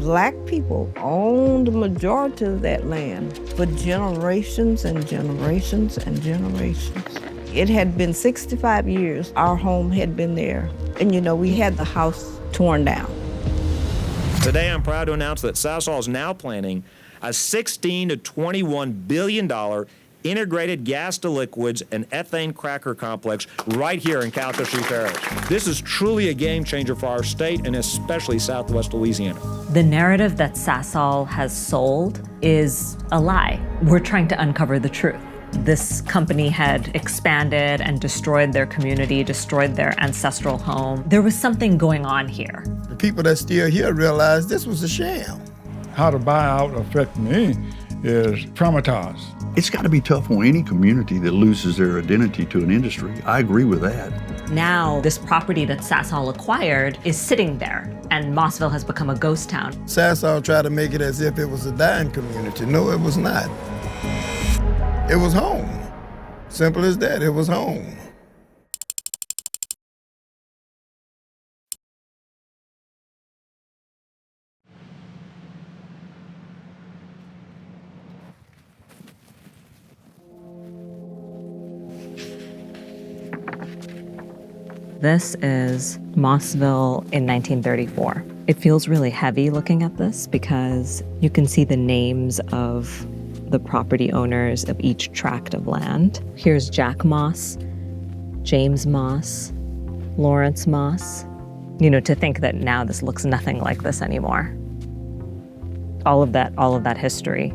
Black people owned the majority of that land for generations and generations and generations. It had been 65 years our home had been there. And we had the house torn down. Today, I'm proud to announce that Sasol is now planning a $16 to $21 billion integrated gas to liquids and ethane cracker complex right here in Calcasieu Parish. This is truly a game changer for our state and especially Southwest Louisiana. The narrative that Sasol has sold is a lie. We're trying to uncover the truth. This company had expanded and destroyed their community, destroyed their ancestral home. There was something going on here. The people that's still here realized this was a sham. How the buyout affect me is traumatized. It's got to be tough on any community that loses their identity to an industry. I agree with that. Now, this property that Sasol acquired is sitting there, and Mossville has become a ghost town. Sasol tried to make it as if it was a dying community. No, it was not. It was home. Simple as that, it was home. This is Mossville in 1934. It feels really heavy looking at this because you can see the names of the property owners of each tract of land. Here's Jack Moss, James Moss, Lawrence Moss. To think that now this looks nothing like this anymore. All of that history.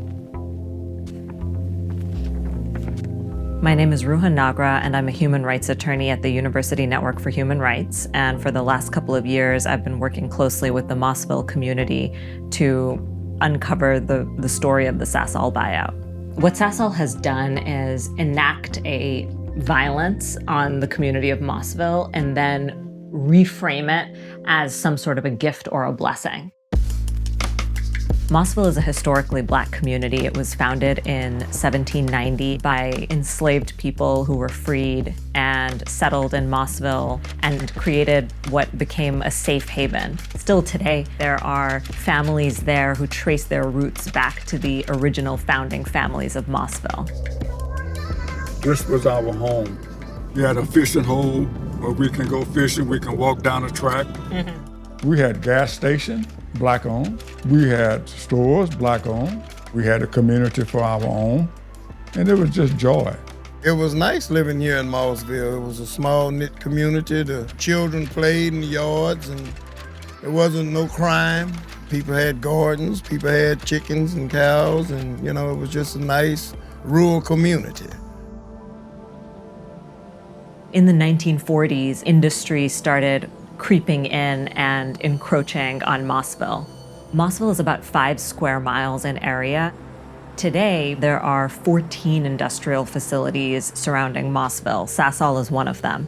My name is Ruha Nagra, and I'm a human rights attorney at the University Network for Human Rights. And for the last couple of years, I've been working closely with the Mossville community to uncover the story of the Sasol buyout. What Sasol has done is enact a violence on the community of Mossville and then reframe it as some sort of a gift or a blessing. Mossville is a historically Black community. It was founded in 1790 by enslaved people who were freed and settled in Mossville and created what became a safe haven. Still today, there are families there who trace their roots back to the original founding families of Mossville. This was our home. We had a fishing hole where we can go fishing, we can walk down the track. Mm-hmm. We had gas station, Black owned. We had stores, Black owned. We had a community for our own, and it was just joy. It was nice living here in Mossville. It was a small knit community. The children played in the yards and there wasn't no crime. People had gardens, people had chickens and cows, and it was just a nice rural community. In the 1940s, industry started creeping in and encroaching on Mossville. Mossville is about 5 square miles in area. Today, there are 14 industrial facilities surrounding Mossville. Sasol is one of them.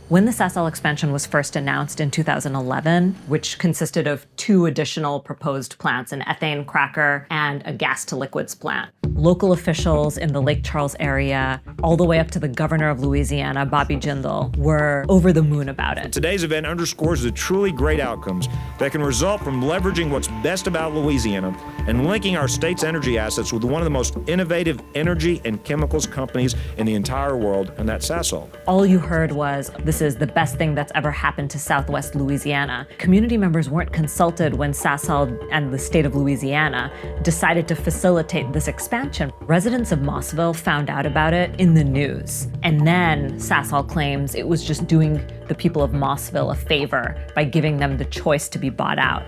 When the Sasol expansion was first announced in 2011, which consisted of 2 additional proposed plants, an ethane cracker and a gas-to-liquids plant, local officials in the Lake Charles area, all the way up to the governor of Louisiana, Bobby Jindal, were over the moon about it. Today's event underscores the truly great outcomes that can result from leveraging what's best about Louisiana and linking our state's energy assets with one of the most innovative energy and chemicals companies in the entire world, and that's Sasol. All you heard was, this is the best thing that's ever happened to Southwest Louisiana. Community members weren't consulted when Sasol and the state of Louisiana decided to facilitate this expansion. Residents of Mossville found out about it in the news. And then Sasol claims it was just doing the people of Mossville a favor by giving them the choice to be bought out.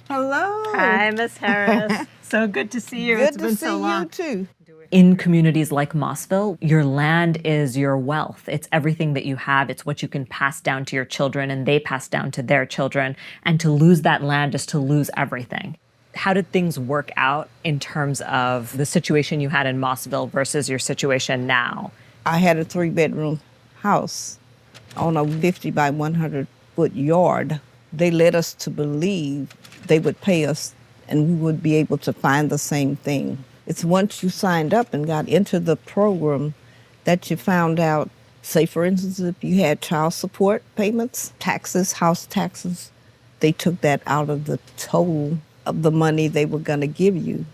Hello. Hi, Miss Harris. So good to see you. It's been so long. Good to see you, too. In communities like Mossville, your land is your wealth. It's everything that you have. It's what you can pass down to your children, and they pass down to their children. And to lose that land is to lose everything. How did things work out in terms of the situation you had in Mossville versus your situation now? I had a 3-bedroom house on a 50 by 100 foot yard. They led us to believe they would pay us and we would be able to find the same thing. It's once you signed up and got into the program that you found out, say for instance, if you had child support payments, taxes, house taxes, they took that out of the total of the money they were going to give you.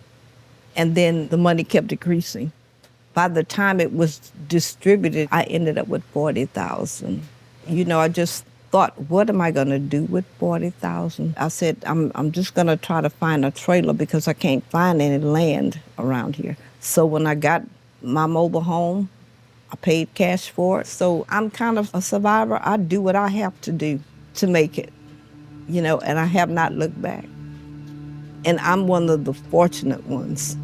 And then the money kept decreasing. By the time it was distributed, I ended up with $40,000. You know, I just thought, what am I going to do with $40,000? I said, I'm just going to try to find a trailer because I can't find any land around here. So when I got my mobile home, I paid cash for it. So I'm kind of a survivor. I do what I have to do to make it, you know, and I have not looked back. And I'm one of the fortunate ones.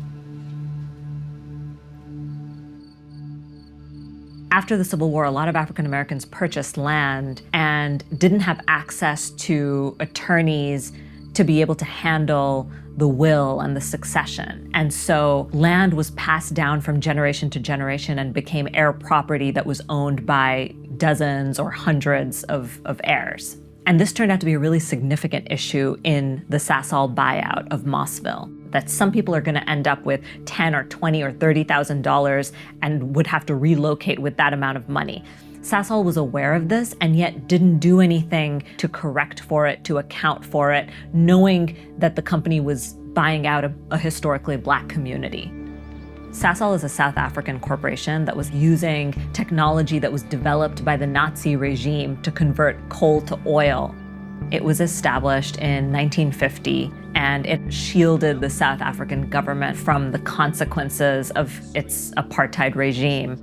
After the Civil War, a lot of African Americans purchased land and didn't have access to attorneys to be able to handle the will and the succession. And so land was passed down from generation to generation and became heir property that was owned by dozens or hundreds of heirs. And this turned out to be a really significant issue in the Sasol buyout of Mossville, that some people are going to end up with $10,000 or $20,000 or $30,000 and would have to relocate with that amount of money. Sasol was aware of this and yet didn't do anything to correct for it, to account for it, knowing that the company was buying out a historically Black community. Sasol is a South African corporation that was using technology that was developed by the Nazi regime to convert coal to oil. It was established in 1950, and it shielded the South African government from the consequences of its apartheid regime.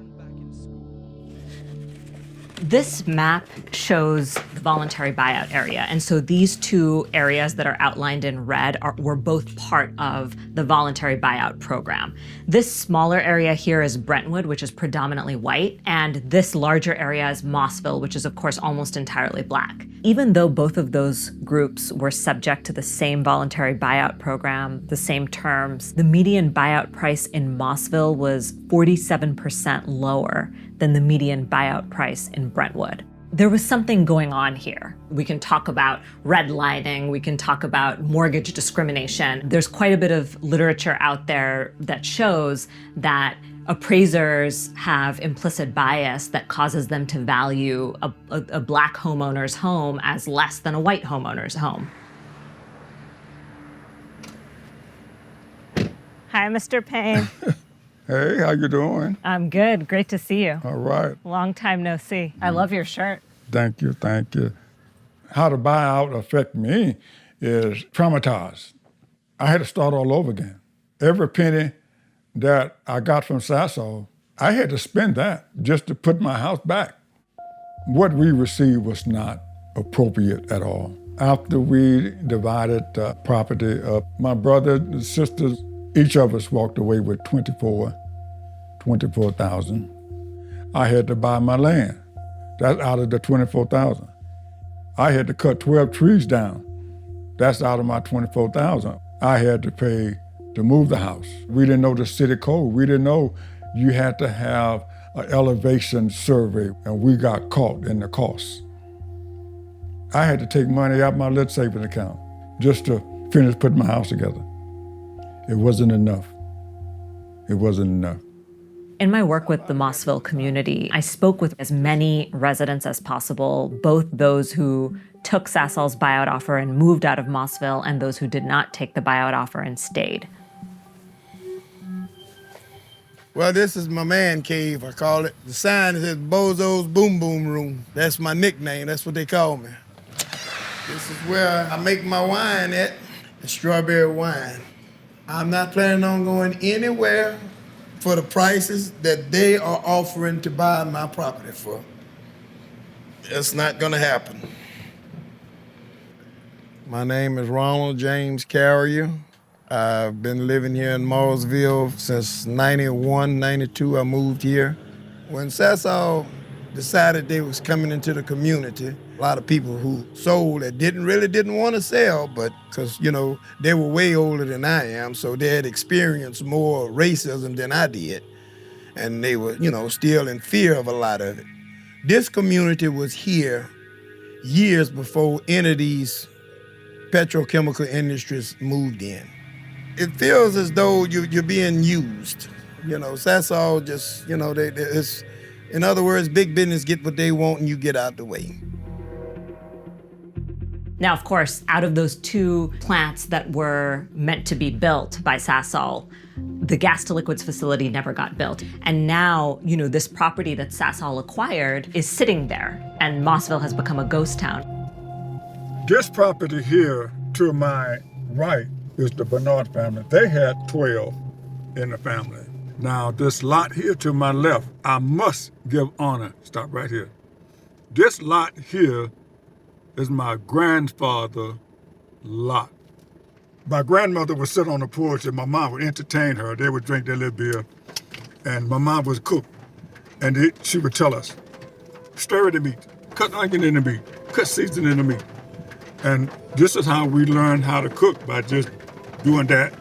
This map shows the voluntary buyout area. And so these two areas that are outlined in red were both part of the voluntary buyout program. This smaller area here is Brentwood, which is predominantly white. And this larger area is Mossville, which is, of course, almost entirely Black. Even though both of those groups were subject to the same voluntary buyout program, the same terms, the median buyout price in Mossville was 47% lower than the median buyout price in Brentwood. There was something going on here. We can talk about redlining, we can talk about mortgage discrimination. There's quite a bit of literature out there that shows that appraisers have implicit bias that causes them to value a Black homeowner's home as less than a white homeowner's home. Hi, Mr. Payne. Hey, how you doing? I'm good. Great to see you. All right. Long time no see. I love your shirt. Thank you, thank you. How the buyout affect me is traumatized. I had to start all over again. Every penny that I got from Sasol, I had to spend that just to put my house back. What we received was not appropriate at all. After we divided the property up, my brother and sisters, each of us walked away with $24,000. I had to buy my land. That's out of the $24,000. I had to cut 12 trees down. That's out of my $24,000. I had to pay to move the house. We didn't know the city code. We didn't know you had to have an elevation survey, and we got caught in the cost. I had to take money out my little savings account just to finish putting my house together. It wasn't enough. It wasn't enough. In my work with the Mossville community, I spoke with as many residents as possible, both those who took Sasol's buyout offer and moved out of Mossville and those who did not take the buyout offer and stayed. Well, this is my man cave, I call it. The sign says Bozo's Boom Boom Room. That's my nickname, that's what they call me. This is where I make my wine at, the strawberry wine. I'm not planning on going anywhere for the prices that they are offering to buy my property for. It's not gonna happen. My name is Ronald James Carrier. I've been living here in Mossville since 91, 92, I moved here. When Sasol decided they was coming into the community, a lot of people who sold that didn't want to sell, but because, you know, they were way older than I am, so they had experienced more racism than I did. And they were, you know, still in fear of a lot of it. This community was here years before any of these petrochemical industries moved in. It feels as though you're being used. You know, Sasol just, you know, it's, in other words, big business get what they want and you get out the way. Now, of course, out of those two plants that were meant to be built by Sasol, the gas to liquids facility never got built. And now, you know, this property that Sasol acquired is sitting there, and Mossville has become a ghost town. This property here to my right is the Bernard family. They had 12 in the family. Now, this lot here to my left, I must give honor. Stop right here. This lot here is my grandfather's lot. My grandmother would sit on the porch and my mom would entertain her. They would drink their little beer, and my mom would cook. And she would tell us, stir the meat, cut onion in the meat, cut seasoning in the meat. And this is how we learned how to cook, by just doing that.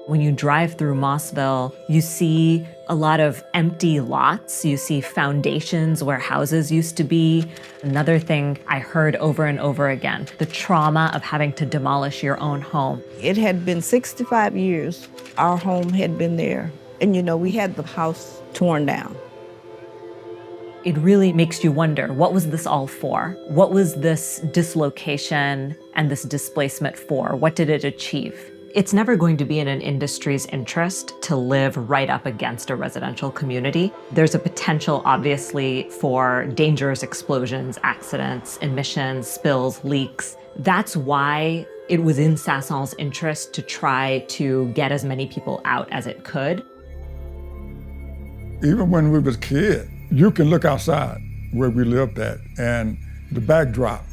When you drive through Mossville, you see a lot of empty lots. You see foundations where houses used to be. Another thing I heard over and over again, the trauma of having to demolish your own home. It had been 65 years. Our home had been there. And, you know, we had the house torn down. It really makes you wonder, what was this all for? What was this dislocation and this displacement for? What did it achieve? It's never going to be in an industry's interest to live right up against a residential community. There's a potential, obviously, for dangerous explosions, accidents, emissions, spills, leaks. That's why it was in Sasol's interest to try to get as many people out as it could. Even when we was kids, you can look outside where we lived at, and the backdrop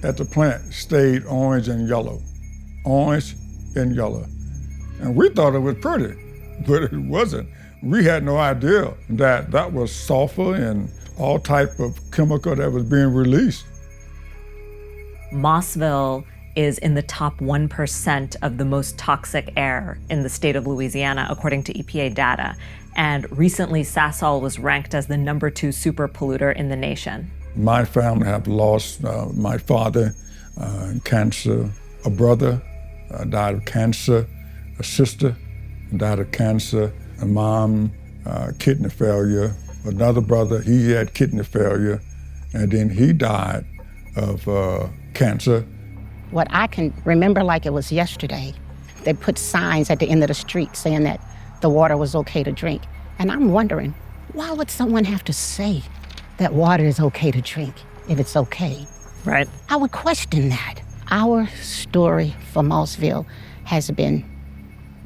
at the plant stayed orange and yellow. Orange and yellow. And we thought it was pretty, but it wasn't. We had no idea that that was sulfur and all type of chemical that was being released. Mossville is in the top 1% of the most toxic air in the state of Louisiana, according to EPA data. And recently, Sasol was ranked as the #2 super polluter in the nation. My family have lost my father, cancer, a brother, died of cancer, a sister died of cancer, a mom, kidney failure, another brother, he had kidney failure, and then he died of cancer. What I can remember like it was yesterday, they put signs at the end of the street saying that the water was okay to drink. And I'm wondering, why would someone have to say that water is okay to drink if it's okay? Right. I would question that. Our story for Mossville has been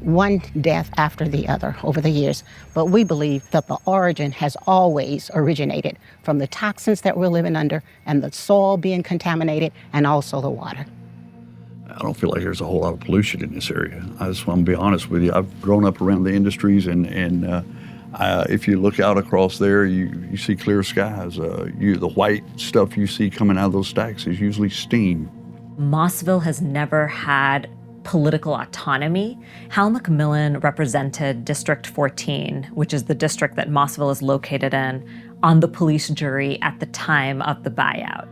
one death after the other over the years, but we believe that the origin has always originated from the toxins that we're living under and the soil being contaminated and also the water. I don't feel like there's a whole lot of pollution in this area. I just want to be honest with you. I've grown up around the industries, and if you look out across there, you see clear skies. The white stuff you see coming out of those stacks is usually steam. Mossville has never had political autonomy. Hal McMillan represented District 14, which is the district that Mossville is located in, on the police jury at the time of the buyout.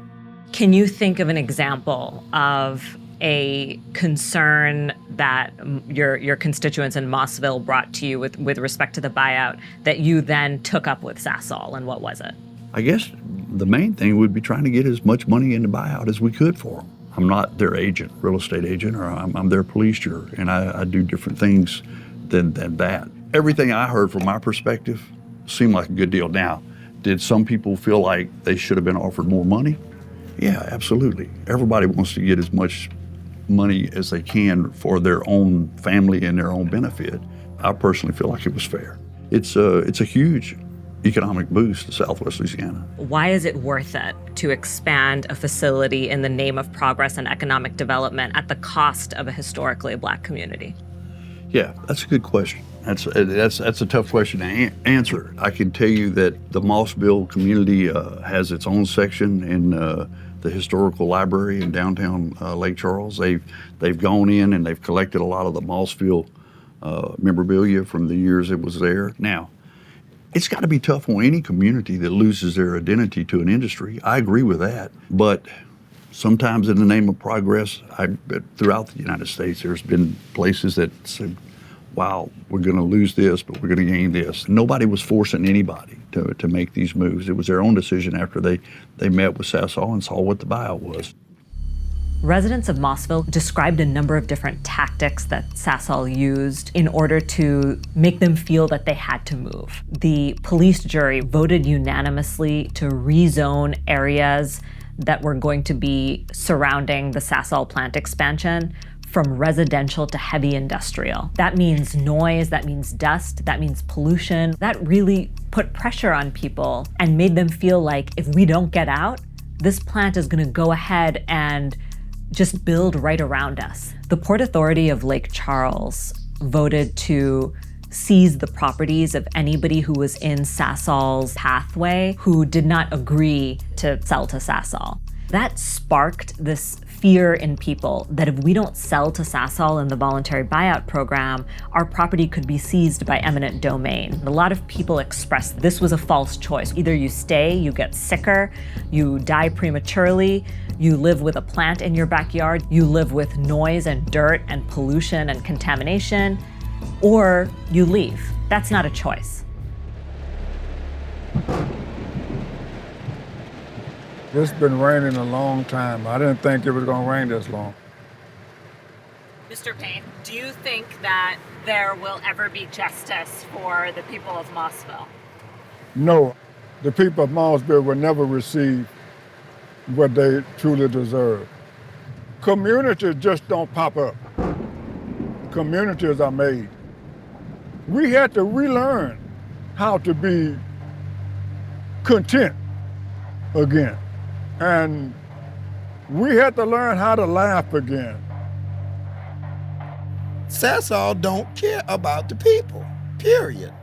Can you think of an example of a concern that your constituents in Mossville brought to you with respect to the buyout that you then took up with Sasol, and what was it? I guess the main thing would be trying to get as much money in the buyout as we could for them. I'm not their agent, real estate agent, or I'm their police juror, and I do different things than that. Everything I heard from my perspective seemed like a good deal. Now, did some people feel like they should have been offered more money? Yeah, absolutely. Everybody wants to get as much money as they can for their own family and their own benefit. I personally feel like it was fair. It's a huge economic boost to Southwest Louisiana. Why is it worth it to expand a facility in the name of progress and economic development at the cost of a historically Black community? Yeah, that's a good question. That's a tough question to answer. I can tell you that the Mossville community has its own section in the historical library in downtown Lake Charles. They've gone in and they've collected a lot of the Mossville memorabilia from the years it was there. Now, it's got to be tough on any community that loses their identity to an industry. I agree with that. But Sometimes in the name of progress, throughout the United States, there's been places that said, wow, we're going to lose this, but we're going to gain this. Nobody was forcing anybody to make these moves. It was their own decision after they met with Sasol and saw what the buyout was. Residents of Mossville described a number of different tactics that Sasol used in order to make them feel that they had to move. The police jury voted unanimously to rezone areas that were going to be surrounding the Sasol plant expansion from residential to heavy industrial. That means noise, that means dust, that means pollution. That really put pressure on people and made them feel like if we don't get out, this plant is going to go ahead and just build right around us. The Port Authority of Lake Charles voted to seize the properties of anybody who was in Sasol's pathway who did not agree to sell to Sasol. That sparked this fear in people that if we don't sell to Sasol in the voluntary buyout program, our property could be seized by eminent domain. A lot of people expressed this was a false choice. Either you stay, you get sicker, you die prematurely, you live with a plant in your backyard, you live with noise and dirt and pollution and contamination, or you leave. That's not a choice. It's been raining a long time. I didn't think it was going to rain this long. Mr. Payne, do you think that there will ever be justice for the people of Mossville? No, the people of Mossville will never receive what they truly deserve. Communities just don't pop up. Communities are made. We had to relearn how to be content again. And we had to learn how to laugh again. Sasol don't care about the people, period.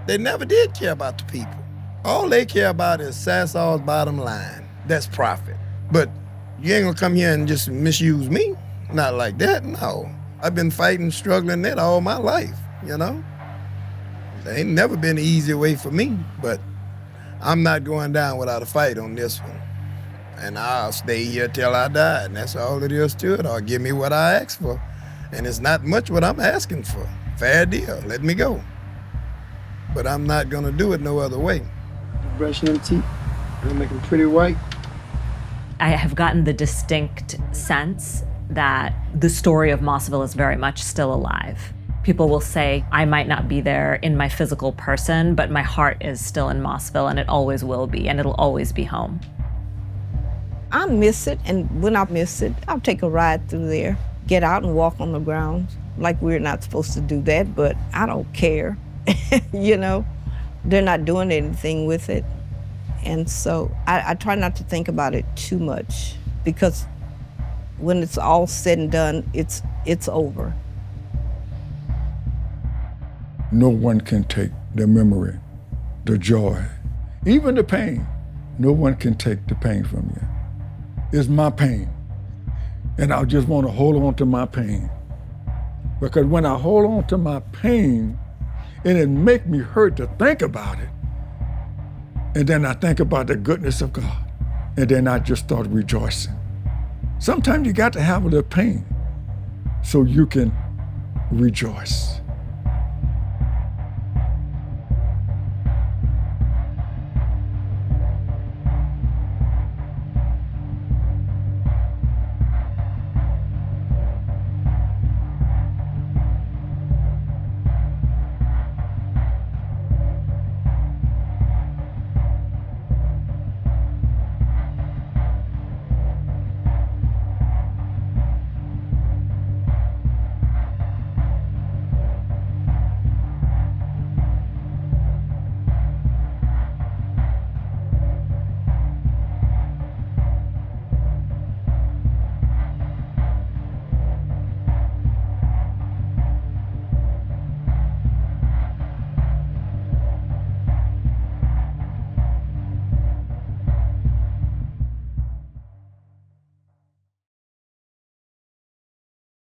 They never did care about the people. All they care about is Sasol's bottom line. That's profit. But you ain't gonna come here and just misuse me. Not like that, no. I've been fighting, struggling that all my life, you know? There ain't never been an easy way for me, but I'm not going down without a fight on this one. And I'll stay here till I die, and that's all it is to it, or give me what I ask for. And it's not much what I'm asking for. Fair deal, let me go. But I'm not gonna do it no other way. Brushing them teeth, gonna make them pretty white. I have gotten the distinct sense that the story of Mossville is very much still alive. People will say, I might not be there in my physical person, but my heart is still in Mossville, and it always will be, and it'll always be home. I miss it, and when I miss it, I'll take a ride through there, get out and walk on the grounds, like we're not supposed to do that, but I don't care, you know? They're not doing anything with it. And so I try not to think about it too much, because when it's all said and done, it's over. No one can take the memory, the joy, even the pain. No one can take the pain from you. It's my pain. And I just want to hold on to my pain. Because when I hold on to my pain, and it make me hurt to think about it, and then I think about the goodness of God, and then I just start rejoicing. Sometimes you got to have a little pain so you can rejoice.